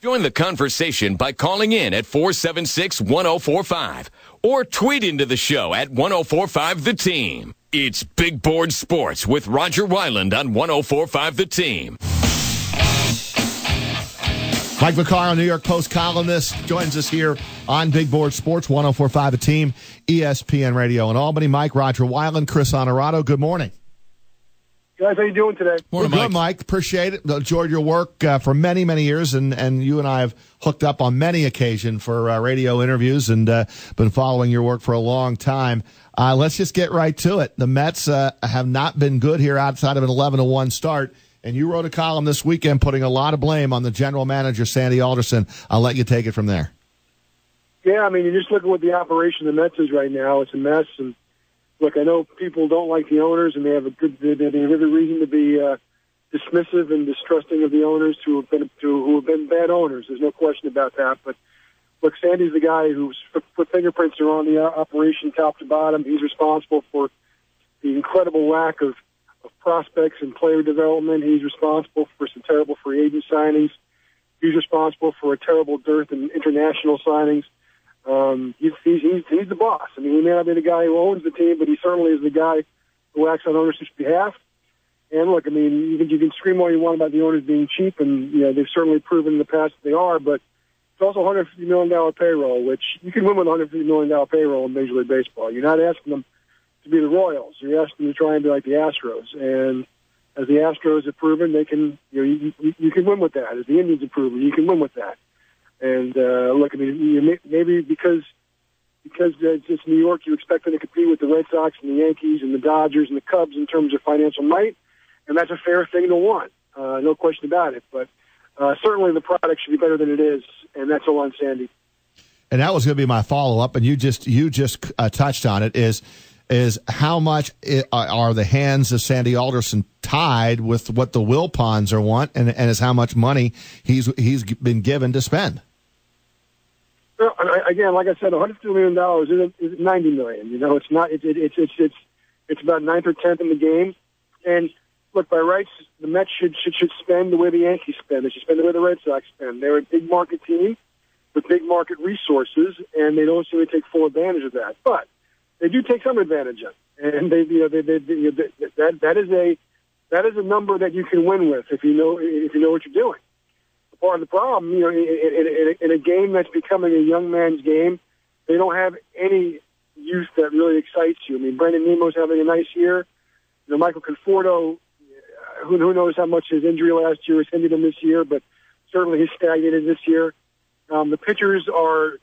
Join the conversation by calling in at 476-1045 or tweet into the show at 1045 The Team. It's Big Board Sports with Roger Weiland on 1045 The Team. Mike Vaccaro, New York Post columnist, joins us here on Big Board Sports, 1045 The Team, ESPN Radio in Albany. Mike, Roger Weiland, Chris Honorato, good morning. Guys, how you doing today? We're good, Mike. Appreciate it. Enjoyed your work for many, many years, and you and I have hooked up on many occasions for radio interviews and been following your work for a long time. Let's just get right to it. The Mets have not been good here outside of an 11-1 start, and you wrote a column this weekend putting a lot of blame on the general manager, Sandy Alderson. I'll let you take it from there. Yeah, I mean, you just look at what the operation of the Mets is right now. It's a mess, and look, I know people don't like the owners, and they have every reason to be dismissive and distrusting of the owners who have been bad owners. There's no question about that. But look, Sandy's the guy whose fingerprints are on the operation top to bottom. He's responsible for the incredible lack of prospects and player development. He's responsible for some terrible free agent signings. He's responsible for a terrible dearth in international signings. He's the boss. I mean, he may not be the guy who owns the team, but he certainly is the guy who acts on ownership's behalf. And look, I mean, you can scream all you want about the owners being cheap, and they've certainly proven in the past that they are. But it's also a $150 million payroll, which you can win with a $150 million payroll in Major League Baseball. You're not asking them to be the Royals. You're asking them to try and be like the Astros. And as the Astros have proven, they can. You can win with that. As the Indians have proven, you can win with that. And look, I mean, maybe because it's New York, you expect them to compete with the Red Sox and the Yankees and the Dodgers and the Cubs in terms of financial might, and that's a fair thing to want, no question about it. But certainly the product should be better than it is, and that's all on Sandy. And that was going to be my follow-up, and you just touched on it, is how much are the hands of Sandy Alderson tied with what the Wilpons want, and is how much money he's been given to spend. Well, again, like I said, $150 million isn't $90 million. It's not. It's about 9th or 10th in the game. And look, by rights, the Mets should spend the way the Yankees spend. They should spend the way the Red Sox spend. They're a big market team with big market resources, and they don't seem to take full advantage of that. But they do take some advantage of it, and that is a number that you can win with if you know what you're doing. Part of the problem, in a game that's becoming a young man's game, they don't have any youth that really excites you. I mean, Brandon Nemo's having a nice year. Michael Conforto, who knows how much his injury last year has hindered him this year, but certainly he's stagnated this year. The pitchers are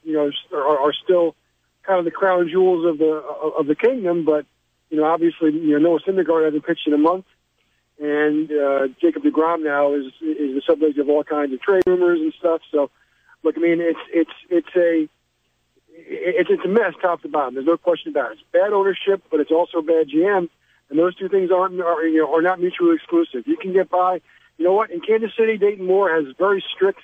still kind of the crown jewels of the kingdom, but obviously Noah Syndergaard hasn't pitched in a month. And Jacob deGrom now is the subject of all kinds of trade rumors and stuff. So, look, I mean, it's a mess top to bottom. There's no question about it. It's bad ownership, but it's also bad GM, and those two things are not mutually exclusive. You can get by. You know what? In Kansas City, Dayton Moore has very strict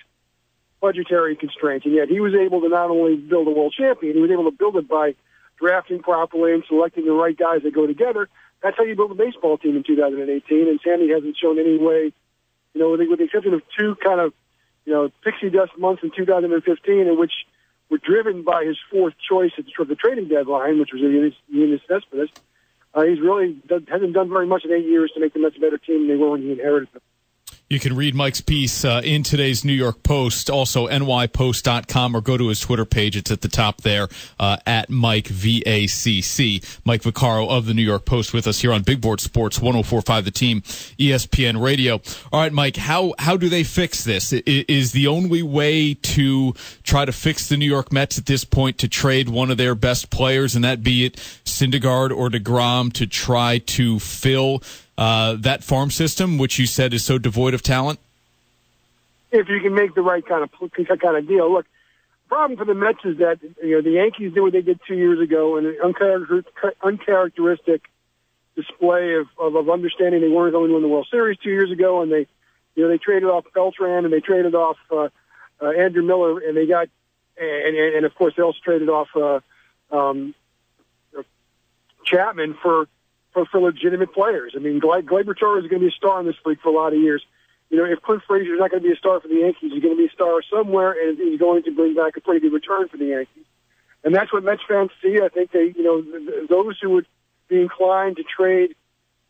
budgetary constraints, and yet he was able to not only build a world champion, he was able to build it by drafting properly and selecting the right guys that go together. That's how you build a baseball team in 2018, and Sandy hasn't shown any way, with the exception of two kind of, pixie dust months in 2015, in which were driven by his fourth choice at the trading deadline, which was Eunice Cespedes. He's really hasn't done very much in 8 years to make the Mets a better team than they were when he inherited them. You can read Mike's piece in today's New York Post, also nypost.com, or go to his Twitter page. It's at the top there, at Mike VACC. Mike Vaccaro of the New York Post with us here on Big Board Sports, 104.5 The Team, ESPN Radio. All right, Mike, how do they fix this? Is the only way to try to fix the New York Mets at this point to trade one of their best players, and that be it Syndergaard or deGrom, to try to fill that farm system, which you said is so devoid of talent? If you can make the right kind of deal. Look, the problem for the Mets is that the Yankees did what they did 2 years ago, and an uncharacteristic display of understanding they weren't going to win the World Series 2 years ago, and they traded off Beltran and they traded off Andrew Miller, and they got and of course they also traded off Chapman for legitimate players. I mean, Gleyber Torres is going to be a star in this league for a lot of years. if Clint Frazier's not going to be a star for the Yankees, he's going to be a star somewhere, and he's going to bring back a pretty good return for the Yankees. And that's what Mets fans see. I think they, those who would be inclined to trade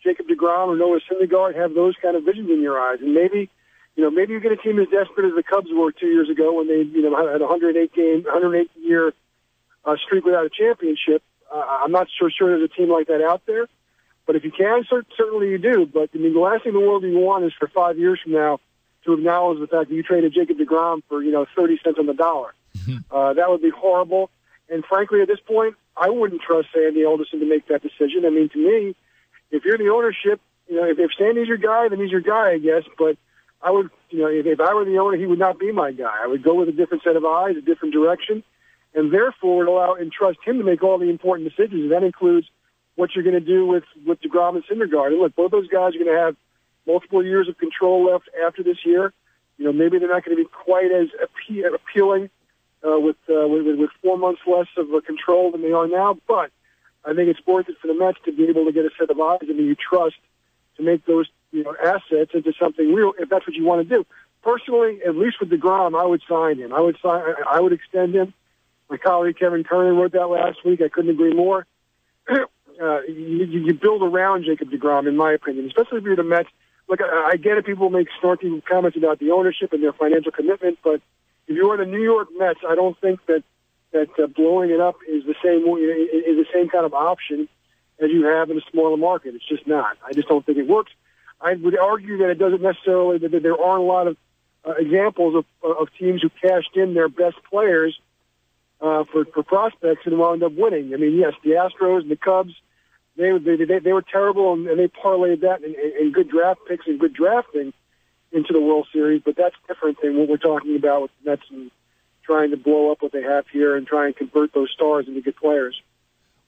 Jacob deGrom or Noah Syndergaard have those kind of visions in your eyes. And maybe you get a team as desperate as the Cubs were 2 years ago when they, had a 108-year streak without a championship. I'm not so sure there's a team like that out there. But if you can, certainly you do. But, the last thing in the world you want is for 5 years from now to acknowledge the fact that you traded Jacob deGrom for, 30 cents on the dollar. That would be horrible. And frankly, at this point, I wouldn't trust Sandy Alderson to make that decision. To me, if you're the ownership, if Sandy's your guy, then he's your guy, I guess. But I would, if I were the owner, he would not be my guy. I would go with a different set of eyes, a different direction, and therefore would allow and trust him to make all the important decisions. And that includes what you're going to do with deGrom and Syndergaard. And look, both those guys are going to have multiple years of control left after this year. Maybe they're not going to be quite as appealing with 4 months less of control than they are now. But I think it's worth it for the Mets to be able to get a set of eyes and you trust to make those assets into something real, if that's what you want to do. Personally, at least with deGrom, I would sign him. I would extend him. My colleague Kevin Kernan wrote that last week. I couldn't agree more. You build around Jacob deGrom, in my opinion, especially if you're the Mets. Look, I get it. People make snarky comments about the ownership and their financial commitment, but if you are the New York Mets, I don't think that blowing it up is the same kind of option as you have in a smaller market. It's just not. I just don't think it works. I would argue that it doesn't necessarily, that there aren't a lot of examples of teams who cashed in their best players for prospects and wound up winning. Yes, the Astros and the Cubs, they were terrible, and they parlayed that in good draft picks and good drafting into the World Series, but that's different than what we're talking about with the Mets and trying to blow up what they have here and try and convert those stars into good players.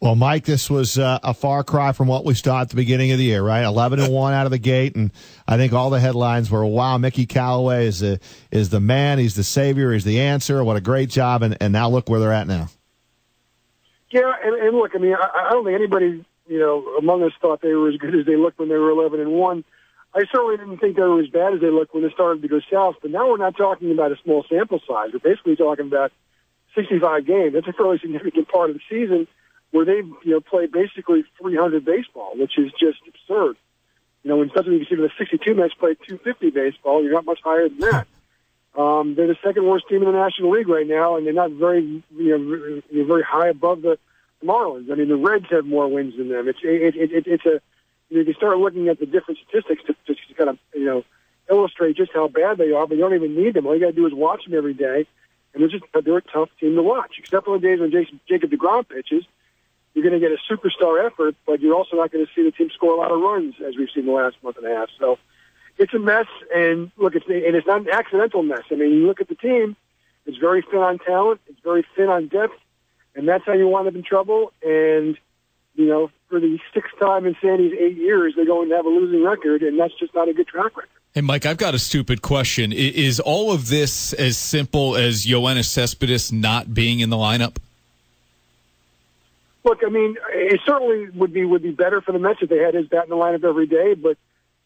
Well, Mike, this was a far cry from what we saw at the beginning of the year, right? 11-1 out of the gate, and I think all the headlines were, "Wow, Mickey Callaway is the man. He's the savior. He's the answer. What a great job!" And now look where they're at now. Yeah, and look, I don't think anybody among us thought they were as good as they looked when they were 11-1. I certainly didn't think they were as bad as they looked when they started to go south. But now we're not talking about a small sample size. We're basically talking about 65 games. That's a fairly significant part of the season, where they've played basically 300 baseball, which is just absurd. Especially if you see the 62 Mets play 250 baseball, you're not much higher than that. They're the second worst team in the National League right now, and they're not very very high above the Marlins. The Reds have more wins than them. It's a you can start looking at the different statistics to kind of illustrate just how bad they are, but you don't even need them. All you got to do is watch them every day, and they're a tough team to watch. Except for the days when Jacob deGrom pitches, you're going to get a superstar effort, but you're also not going to see the team score a lot of runs, as we've seen the last month and a half. So it's a mess, and look, it's not an accidental mess. You look at the team, it's very thin on talent, it's very thin on depth, and that's how you wind up in trouble. And for the sixth time in Sandy's 8 years, they're going to have a losing record, and that's just not a good track record. Hey, Mike, I've got a stupid question. Is all of this as simple as Yoenis Cespedes not being in the lineup? Look, it certainly would be better for the Mets if they had his bat in the lineup every day, but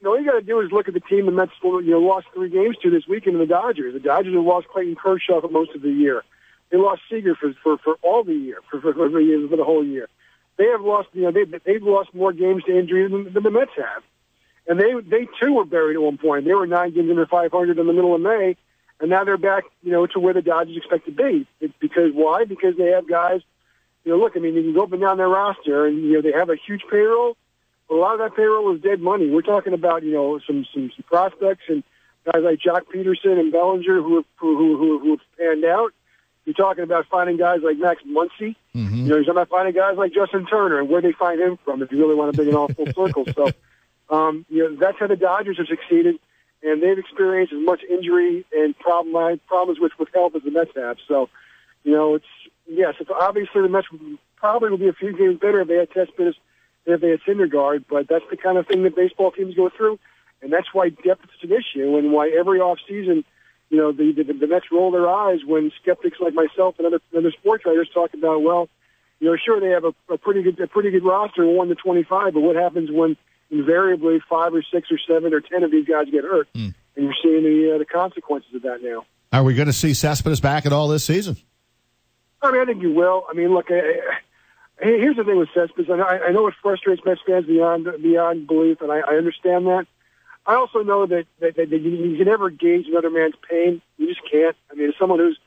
all you got to do is look at the team the Mets lost 3 games to this weekend in the Dodgers. The Dodgers have lost Clayton Kershaw for most of the year. They lost Seager for all the year, for the whole year. They have lost, they've lost more games to injury than the Mets have. And they too were buried at one point. They were 9 games under 500 in the middle of May, and now they're back, to where the Dodgers expect to be. Why? Because they have guys, look, you can go up and down their roster, and, they have a huge payroll. But a lot of that payroll is dead money. We're talking about, some prospects and guys like Jock Peterson and Bellinger who have panned out. You're talking about finding guys like Max Muncy. Mm-hmm. You're talking about finding guys like Justin Turner and where they find him from if you really want to bring it all full circle. So, that's how the Dodgers have succeeded, and they've experienced as much injury and problems with health as the Mets have. So, it's obviously the Mets probably will be a few games better if they had Cespedes than if they had Syndergaard, but that's the kind of thing that baseball teams go through, and that's why depth is such an issue, and why every offseason, the Mets roll their eyes when skeptics like myself and other sports writers talk about, sure, they have a pretty good roster, 1 to 25, but what happens when invariably 5 or 6 or 7 or 10 of these guys get hurt. And you're seeing the consequences of that now. Are we going to see Cespedes back at all this season? I mean, I think you will. I mean, look, here's the thing with Cespedes. I know it frustrates Mets fans beyond belief, and I understand that. I also know that you can never gauge another man's pain. You just can't. I mean, as someone who's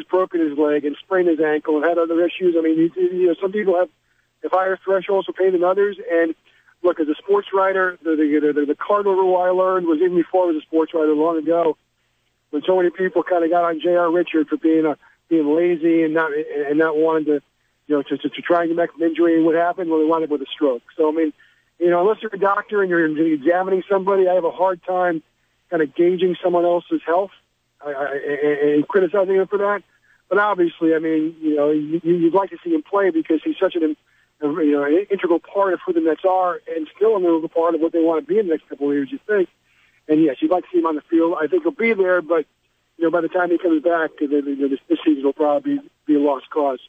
broken his leg and sprained his ankle and had other issues, I mean, some people have higher thresholds for pain than others. And look, as a sports writer, the cardinal rule I learned was even before I was a sports writer long ago, when so many people kind of got on J.R. Richard for being lazy and not wanting to try and get back from injury. And what happened? Well, they wound up with a stroke. So I mean, unless you're a doctor and you're examining somebody, I have a hard time kind of gauging someone else's health and criticizing him for that. But obviously, I mean, you'd like to see him play because he's such an integral part of who the Mets are, and still an integral part of what they want to be in the next couple of years, you think. And yes, you'd like to see him on the field. I think he'll be there, but by the time he comes back, this season will probably be a lost cause.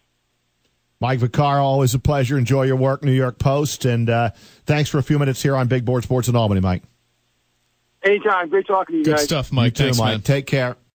Mike Vaccaro, always a pleasure. Enjoy your work, New York Post, and thanks for a few minutes here on Big Board Sports in Albany, Mike. Anytime. Great talking to you guys. Good stuff, Mike. You too, Thanks, Mike. man. Take care.